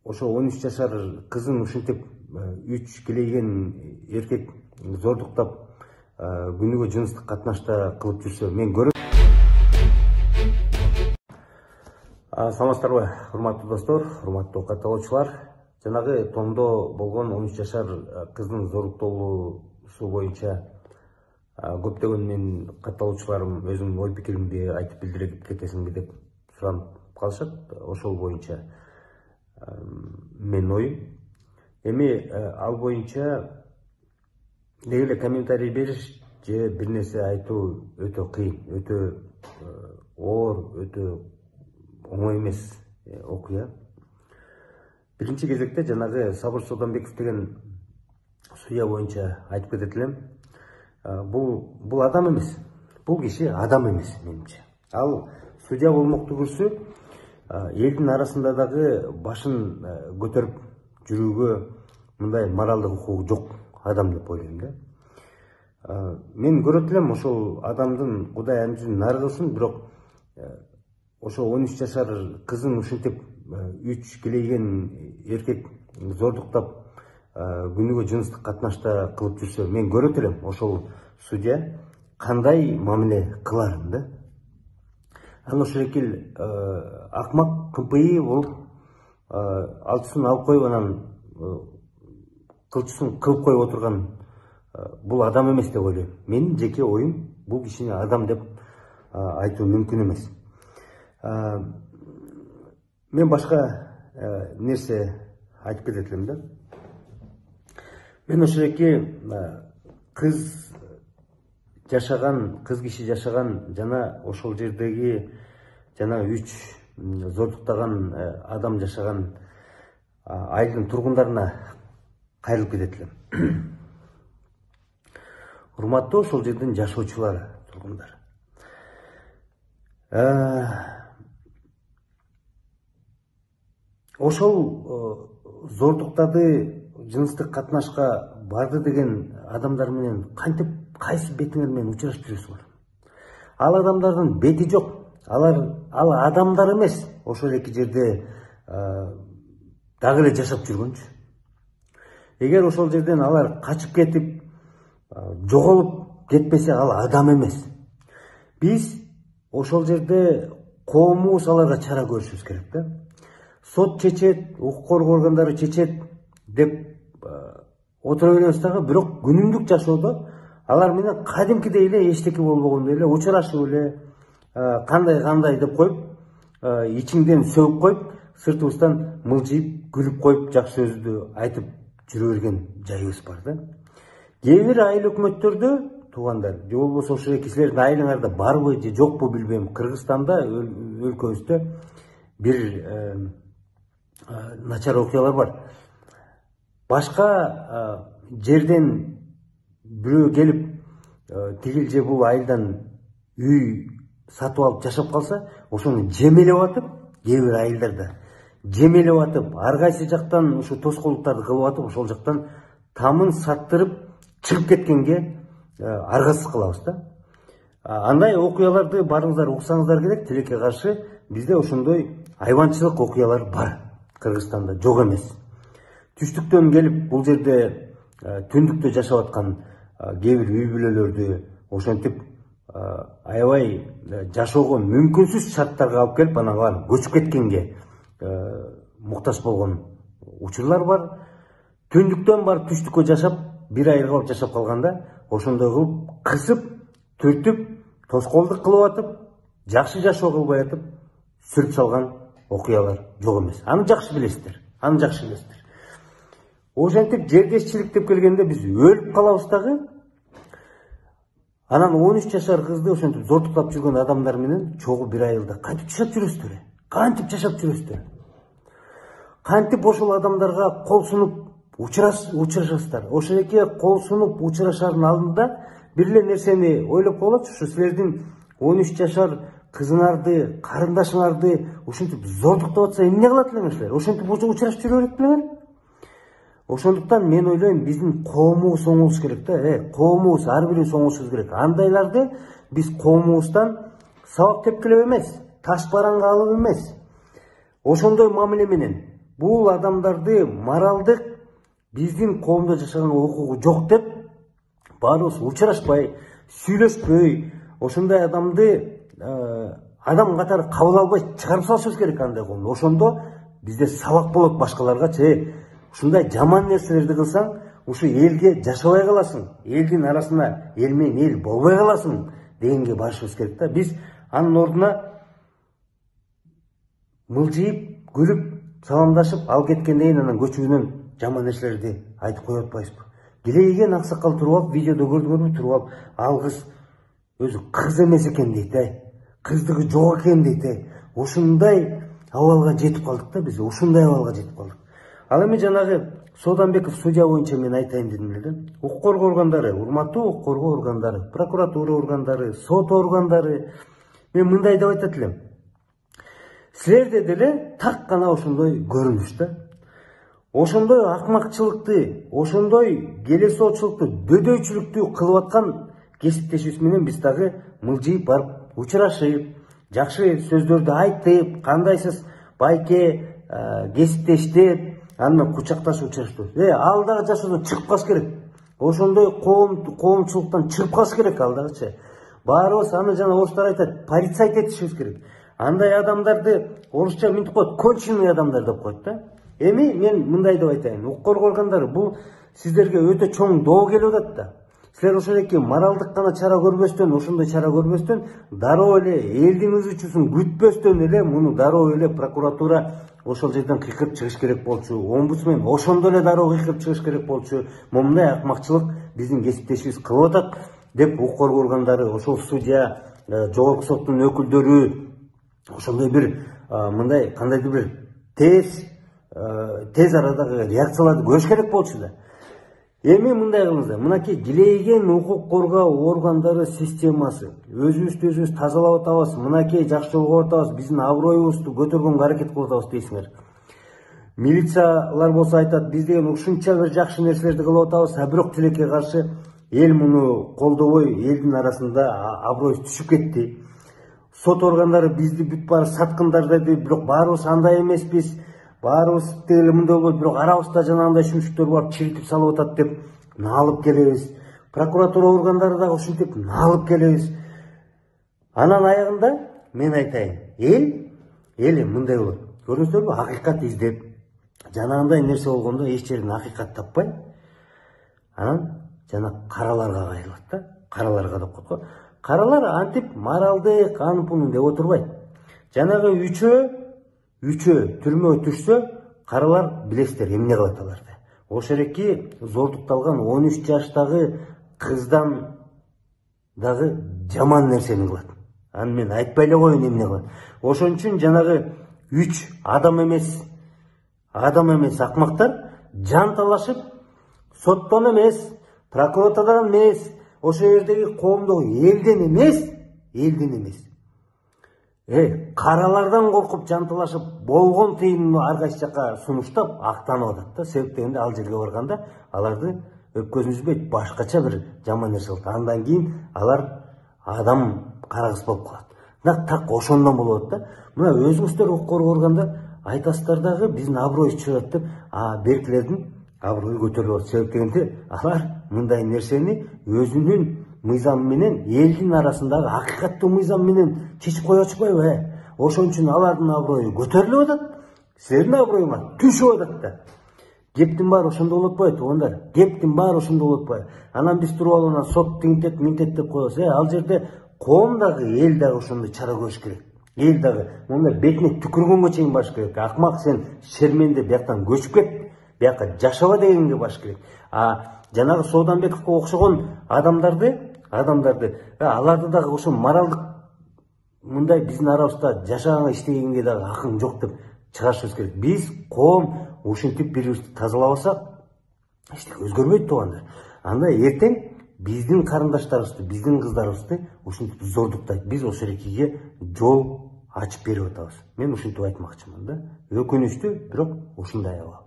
ошо 13 жашар кызын ушинтип 3 килейген эркек зордуктап күнүгө жыныстык катнашта кылып жүрсө мен көрөм. Саламатсыздарбы, урматтуу достор, урматтуу катталуучулар. Жанагы Томдо болгон 13 жашар кыздын зоруктоолуусу боюнча көптөгөн мен катталуучуларым өзүмдүн ой пикиримди айтып билдирип кетесиңби деп суранып калышат. Ошол боюнча мен оюм. Эми ал боюнча деги эле комментарий бериш же бир нерсе айтуу өтө кыйын, өтө оор, өтө оңой эмес окуя. Биринчи кезекте жанагы Сабыр Сооданбеков деген судья боюнча айтып кетет элем. Бул адам эмес. Бул киши адам эмес менимче. Ал судья болмокту көрсө, элдин арасында дагы башын көтөрүп жүрүүгө мындай моралдык укугу жок адам деп ойлойм да. Мен көрөт элем ошол адамдын Кудай амжын нары кылсын, бирок ошо 13 жашар кызын ушинтип 3 килейген эркек зордуктап күнүгө жыныстык катнашта кылып жүрсө мен көрөт элем ошол судья кандай мамиле кыларын да. Ал ошол экил акмак КПИ болуп алтысын алып коюп анан кылчысын кылып коюп отурган бул адам эмес деп ойлойм. Менин жеке оюм, бул кишини адам деп айтуу мүмкүн эмес. Мен башка нерсе айтып кетет элем да. Мен ошол эки кыз киши жашаган жана ошол жердеги жана 3 зордуктаган адам жашаган айылдын тургундарына кайрылып кетет элем. Урматтуу ошол жердин жашоочулары, тургундар. Ошол зордуктады, жыныстык катнашка барды деген адамдар менен кантип кайсы бетиңер менен учурашып жүрөсүңөр? Ал адамдардын бети жок. Ал адамдар эмес. Ошол эки жерде дагы эле жашап жүргөнчү. Эгер ошол жерден алар качып кетип, жоголуп кетпесе, ал адам эмес. Биз ошол жерде коомубуз аларга чара көрүшүбүз керек да. Сот чечет, укук коргоо органдары чечет деп отура беребиз дагы, бирок күнүмдүк жашоодо алар менен кадимкидей эле эчтеке болбогондой эле учурашып эле кандай деп коюп, ичиңден сөгүп коюп, сыртыбыздан мылжыйып, күлүп коюп, жакшы сөздү айтып жүрө берген жайыбыз бар да. Кээ бир айыл өкмөттөрдө, туугандар, же болбосо ошол силердин айылыңарда барбы же жокпу билбейм, Кыргызстанда, өлкөбүздө бир начар окуялар бар. Башка жерден бирөө келип, тигил же бул айылдан үй сатып алып жашап калса, ошону жемелеп атып, кээ бир айылдарда жемелеп атып, ар кайсы жактан ушу тоскоолдуктарды кылып атып, ошол жактан тамын саттырып чыгып кеткенге аргасыз кылабыз да. Андай окуяларды барыңыздар уксаңыздар керек. Тилекке каршы бизде ошондой айванчылык окуялар бар. Кыргызстанда жок эмес. Түштүктөн келип бул жерде түндүктө жашап аткан кээ бир үй бүлөлөрдү ошентип аябай жашоого мүмкүнсүз шарттарга алып келип, анан алар көчүп кеткенге муктаж болгон учурлар бар. Түндүктөн барып түштүккө жашап, бир айга барып жашап калганда, ошондой кылып кысып, түртүп, тоскоолдук кылып атып, жакшы жашоо кылбай атып, сүрүп салган окуялар жок эмес. Аны жакшы билесиздер. Ошентип жердешчилик деп келгенде биз өлүп калабыз дагы. Анан 13 жашар кызды ошентип зордуктап жүргөн адамдар менен чогуу бир айылда кантип жашап жүрөсүздөр? Кантип ошол адамдарга кол сунуп учурашасыздар? Ошол эки кол сунуп учурашардын алдында бир эле нерсени ойлоп коелучу, ушу силердин 13 жашар кызыңарды, карындашыңарды ушинтип зордуктап атса эмне кылат элеңер силер? Ошентип учурашып жүрө берет белеңер? Ошондуктан мен ойлойм, биздин коомубуз оңолуш керек да, коомубуз ар бирибиз оңолушубуз керек. Андайларды биз коомубуздан сабак тепкилеп эмес, таш бараңга алып эмес, ошондой мамиле менен бул адамдарды моралдык биздин коомдо жашаганга укугу жок деп баарыбыз учурашпай, сүйлөшпөй, ошондой адамды адам катары кабыл албай чыгарып салышыбыз керек андай коомду. Ошондо бизде сабак болот башкаларга, ушундай жаман нерселерди кылсаң, ушу элге жашабай каласың, элдин арасына эл менен эл болбой каласың дегенге барышыбыз керек да. Биз анын ордуна мылжыйып, күлүп, саламдашып, ал кеткенден кийин анан көчүүнөн жаман нерселерди айтып коюп атпайбызбы? Килейген аксакал туруп алып, видеодо көрдүңөрбү, туруп алып, ал кыз өзү кыз эмес экен дейт, кыздыгы жок экен дейт. Ушундай абалга жетип калдык да биз, ушундай абалга жетип калдык. Ал эми жанагы Сооданбеков судья боюнча мен айтайын дедим эле. Укук коргоо органдары, урматтуу укук коргоо органдары, прокуратура органдары, сот органдары, мен мындай деп айтат элем. Силерде деле так гана ошондой көрүнүш да. Ошондой акмакчылыкты, ошондой келесоочулукту, дөдөйчүлүктү кылып аткан кесиптешибиз менен биз дагы мылжыйып барып учурашып, жакшы сөздөрдү айтып, кандайсыз байке, кесиптештеп, андан кучакташып учураштырып. Ал дагы жашоодон чыгып калыш керек. Ошондой коомчулуктан чыгып калыш керек ал дагычы. Баарыбыз аны жана орустар айтат, порицать этишибиз керек. Андай адамдарды орусча мынтип коет, конченый адамдар деп коет да. Эми мен мындай деп айтайын, укук коргоо органдары бул сиздерге өтө чоң доо келип атат да. Силер ошондой моралдык гана чара көрбөстөн, ошондой чара көрбөстөн, дароо эле элдин ызычуусун күтпөстөн эле муну дароо эле прокуратура ошол жерден кыйкырып чыгыш керек болчу. Омбудсмен ошондо эле дароо кыйкырып чыгыш керек болчу. Момундай акмакчылык биздин кесиптешибиз кылып атат деп укук коргоо органдары, ошол судья, жогорку соттун өкүлдөрү ошондой бир мындай кандайдыр бир тез арадагы реакцияларды көрүш керек болчу да. Эми мындай кылыңыздар, мынакей килейген укук коргоо органдары системасы, өзүбүздү өзүбүз тазалап атабыз, мынакей жакшы жолго атабыз, биздин аброюбузду көтөргөнгө аракет кылып атабыз дейсиңер. Милициялар болсо айтат, биз деген ушунча бир жакшы нерселерди кылып атабыз, бирок тилекке каршы эл муну колдобой, элдин арасында аброюбуз түшүп кетти. Сот органдары бизди бүт баары саткындар деди, бирок баарыбыз андай эмеспиз. Баарыбыз деле мындай болбойт, бирок арабызда жанагындай шүмшүктөр барып чиритип салып атат деп наалып келебиз. Прокуратура органдары дагы ушинтип наалып келебиз. Анан аягында мен айтайын, эл мындай болот. Көрдүңүздөрбү, акыйкат издеп, жанагындай нерсе болгондо эч жерден акыйкат таппай, анан жана караларга кайрылат да. Караларга деп коет го. Каралар антип моралдык анын деп отурбайт. Жанагы үчөө түрмөгө түшсө, каралар билесиздер эмне кылат аларды. Ошереки зордукталган 13 жаштагы кыздан дагы жаман нерсени кылат. Аны мен айтпай эле коеюн эмне кылат. Ошон үчүн жанагы 3 адам эмес акмактар жанталашып, соттон эмес, прокуратурадан эмес, ошол жердеги коомдогу элден эмес. Каралардан коркуп жанталашып болгон тыйымды ар кайсы жака сунуштап актанып атат да. Себеп дегенде ал жерге барганда аларды өпкөзүн үзбөйт, башкача бир жаман нерсе кылат. Андан кийин алар адам карагыс болуп калат. Так ошондон болот да. Мына өзүңүздөр укук коргоо органдар айтасыздар дагы биздин аброюбуз чыгат деп, беркилердин аброю көтөрүлүп атат. Себеп дегенде алар мындай нерсени өзүнүн мыйзам менен, элдин арасындагы акыйкаттуу мыйзам менен чечип кое атышпайбы? Ошон үчүн алардын аброю көтөрүлүп атат, силердин аброюңар түшүп атат да. Кептин баары ошондо болуп атпайбы туугандар? Кептин баары ошондо болуп атпайбы? Анан биз туруп алып анан сот тиңтет, минтет деп коебуз. Ал жерде коом дагы, эл дагы ошондой чара көрүш керек. Эл дагы мондай бетине түкүргөнгө чейин барыш керек. Акмак сен шерменде бияктан көчүп кет, бияка жашаба дегенге барыш керек. Жанагы Сооданбековго окшогон адамдарды аларды дагы ошо моралдык мындай биздин арабызда жашаганга иштегенге дагы акың жок деп чыгарышыбыз керек. Биз коом ушинтип бирибизди тазалабасак эчтеке өзгөрбөйт туугандар. Анда эртең биздин карындаштарыбызды, биздин кыздарыбызды ушинтип зордуктайт. Биз ошол экиге жол ачып берип атабыз. Мен ушинтип айтмакчымын да. Өкүнүчтүү, бирок ушундай абал.